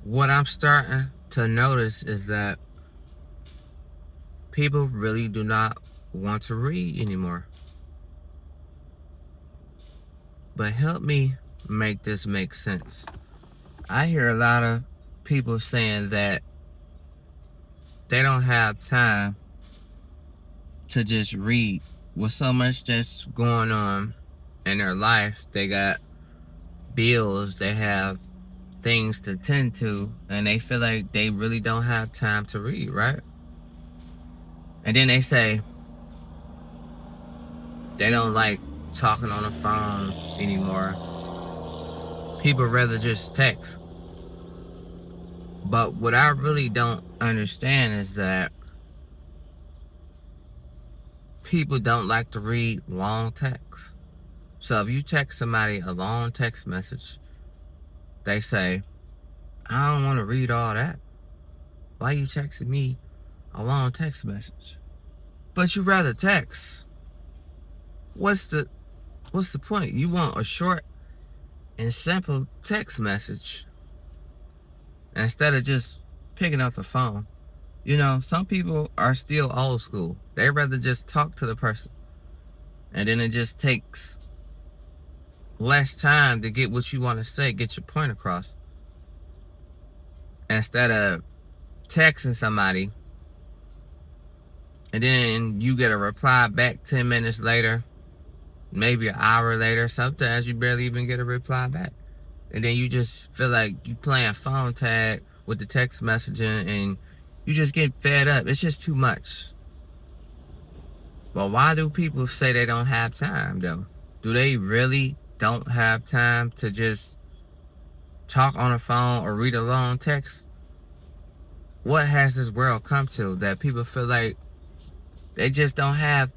what I'm starting to notice is that people really do not want to read anymore. But help me make this make sense. I hear a lot of people saying that they don't have time to just read. With so much that's going on in their life, they got bills, they have things to tend to, and they feel like they really don't have time to read, right? And then they say they don't like talking on the phone anymore. People rather just text. But what I really don't understand is that people don't like to read long texts. So if you text somebody a long text message, they say, I don't want to read all that. Why you texting me a long text message? But you rather text. What's the point? You want a short and simple text message instead of just picking up the phone. You know, some people are still old school. They rather just talk to the person. And then it just takes less time to get what you want to say, get your point across. Instead of texting somebody and then you get a reply back 10 minutes later, maybe an hour later. Sometimes you barely even get a reply back. And then you just feel like you playing phone tag with the text messaging and you just get fed up. It's just too much. But why do people say they don't have time though? Do they really don't have time to just talk on the phone or read a long text? What has this world come to that people feel like they just don't have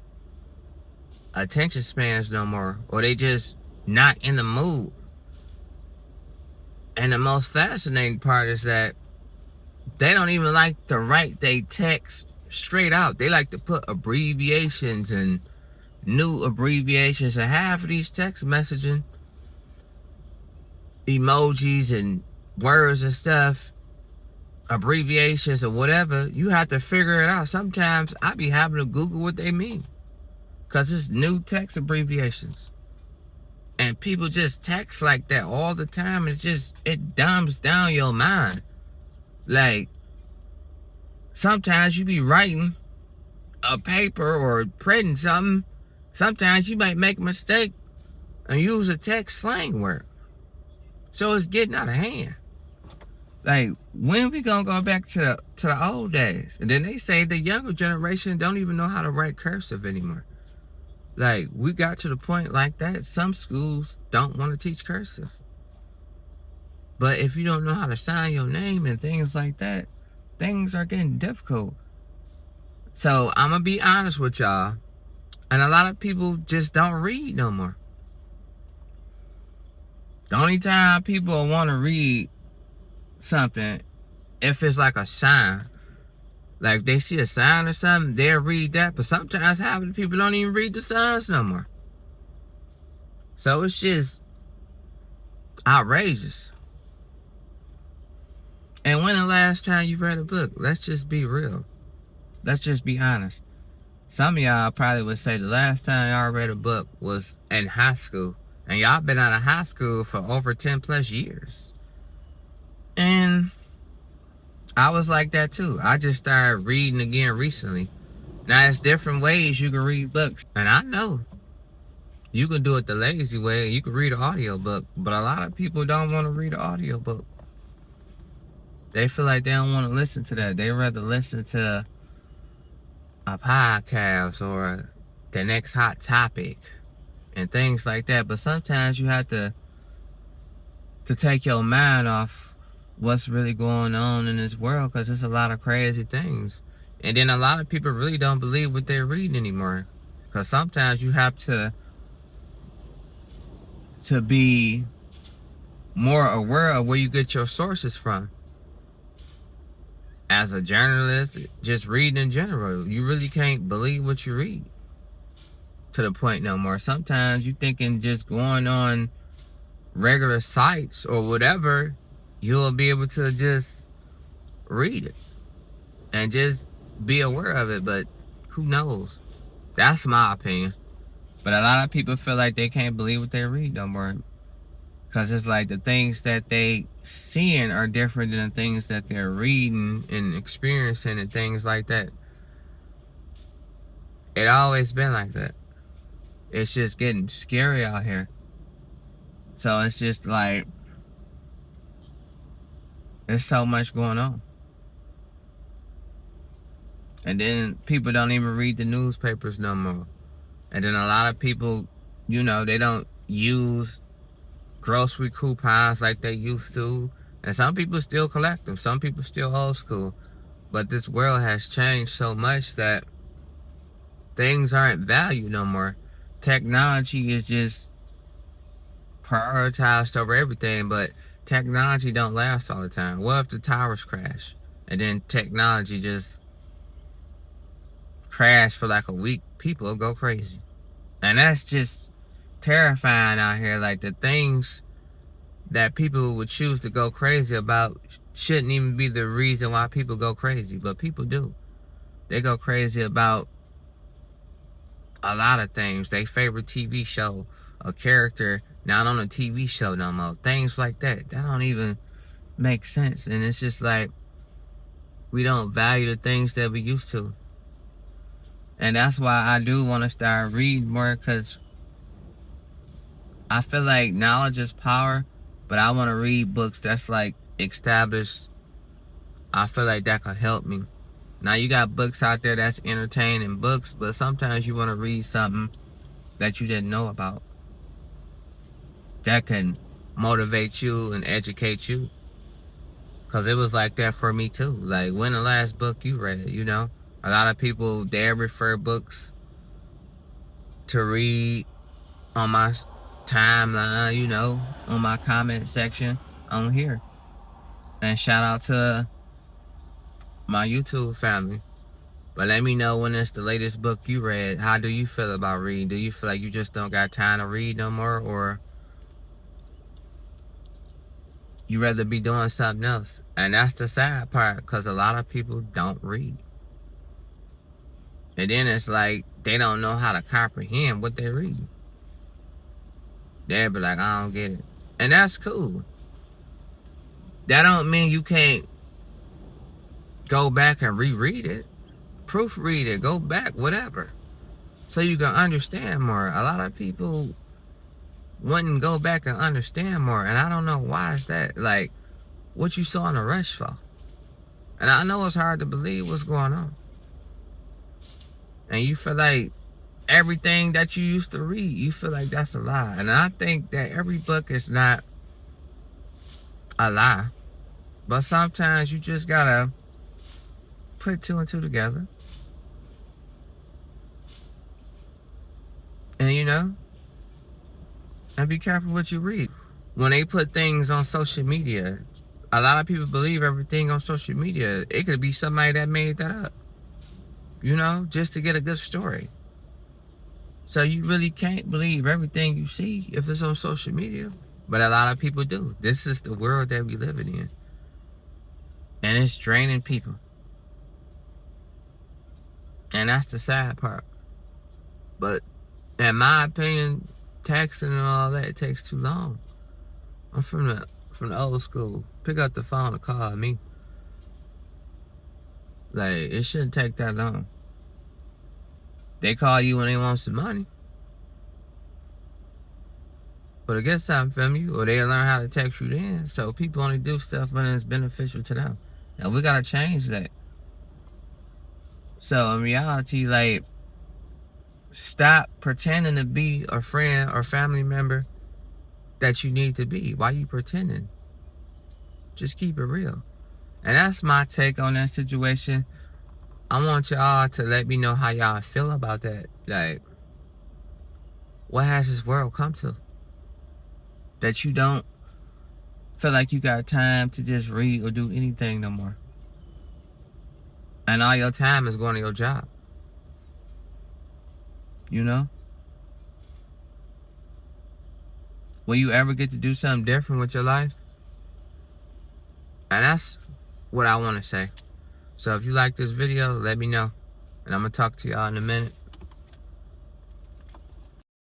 attention spans no more, or they just not in the mood? And the most fascinating part is that they don't even like to write they text straight out. They like to put abbreviations and new abbreviations, and half of these text messaging emojis and words and stuff, abbreviations or whatever, you have to figure it out. Sometimes I be having to Google what they mean because it's new text abbreviations. And people just text like that all the time. It's just, it dumbs down your mind. Like, sometimes you be writing a paper or printing something. Sometimes you might make a mistake and use a text slang word. So it's getting out of hand. Like, when we gonna go back to the old days? And then they say the younger generation don't even know how to write cursive anymore. Like, we got to the point like that. Some schools don't want to teach cursive. But if you don't know how to sign your name and things like that, things are getting difficult. So I'm gonna be honest with y'all. And a lot of people just don't read no more. The only time people want to read something, if it's like a sign. Like, if they see a sign or something, they'll read that. But sometimes half of the people don't even read the signs no more. So it's just outrageous. And when the last time you read a book? Let's just be real. Let's just be honest. Some of y'all probably would say the last time y'all read a book was in high school. And y'all been out of high school for over 10 plus years. And I was like that too. I just started reading again recently. Now, there's different ways you can read books. And I know you can do it the lazy way. You can read an audiobook. But a lot of people don't want to read an audiobook. They feel like they don't want to listen to that. They rather listen to a podcast or the next hot topic and things like that. But sometimes you have to take your mind off what's really going on in this world, because there's a lot of crazy things. And then a lot of people really don't believe what they're reading anymore, because sometimes you have to be more aware of where you get your sources from. As a journalist, just reading in general, you really can't believe what you read to the point no more. Sometimes you thinking just going on regular sites or whatever, you will be able to just read it and just be aware of it. But who knows? That's my opinion. But a lot of people feel like they can't believe what they read no more. Because it's like the things that they seeing are different than the things that they're reading and experiencing and things like that. It always been like that. It's just getting scary out here. So it's just like, there's so much going on. And then people don't even read the newspapers no more. And then a lot of people, you know, they don't use grocery coupons like they used to. And some people still collect them. Some people still old school. But this world has changed so much that things aren't valued no more. Technology is just prioritized over everything, but technology don't last all the time. What if the towers crash and then technology just crash for like a week? People will go crazy. And that's just terrifying out here. Like, the things that people would choose to go crazy about shouldn't even be the reason why people go crazy, but people do. They go crazy about a lot of things. They favorite TV show, a character not on a TV show no more. Things like that. That don't even make sense. And it's just like, we don't value the things that we used to. And that's why I do want to start reading more, because I feel like knowledge is power, but I want to read books that's like established. I feel like that could help me. Now, you got books out there that's entertaining books, but sometimes you want to read something that you didn't know about that can motivate you and educate you. Because it was like that for me too. Like, when the last book you read, you know? A lot of people, they refer books to read on my timeline, you know, on my comment section on here. And shout out to my YouTube family. But let me know when it's the latest book you read. How do you feel about reading? Do you feel like you just don't got time to read no more? Or you rather be doing something else? And that's the sad part, because a lot of people don't read. And then it's like, they don't know how to comprehend what they read. They'll be like, I don't get it. And that's cool. That don't mean you can't go back and reread it, proofread it, go back, whatever, so you can understand more. A lot of people wouldn't go back and understand more, and I don't know why is that. Like, what you saw in a rush for? And I know it's hard to believe what's going on, and you feel like everything that you used to read, you feel like that's a lie. And I think that every book is not a lie, but sometimes you just gotta put two and two together, and you know, and be careful what you read. When they put things on social media, a lot of people believe everything on social media. It could be somebody that made that up, you know, just to get a good story. So you really can't believe everything you see if it's on social media. But a lot of people do. This is the world that we live in. And it's draining people. And that's the sad part. But in my opinion, texting and all that, it takes too long. I'm from the old school. Pick up the phone and call me. Like, it shouldn't take that long. They call you when they want some money. But it gets something from you, or they learn how to text you then. So people only do stuff when it's beneficial to them. And we gotta change that. So in reality, like, stop pretending to be a friend or family member that you need to be. Why you pretending? Just keep it real. And that's my take on that situation. I want y'all to let me know how y'all feel about that. Like, what has this world come to? That you don't feel like you got time to just read or do anything no more. And all your time is going to your job. You know? Will you ever get to do something different with your life? And that's what I want to say. So if you like this video, let me know. And I'm going to talk to y'all in a minute.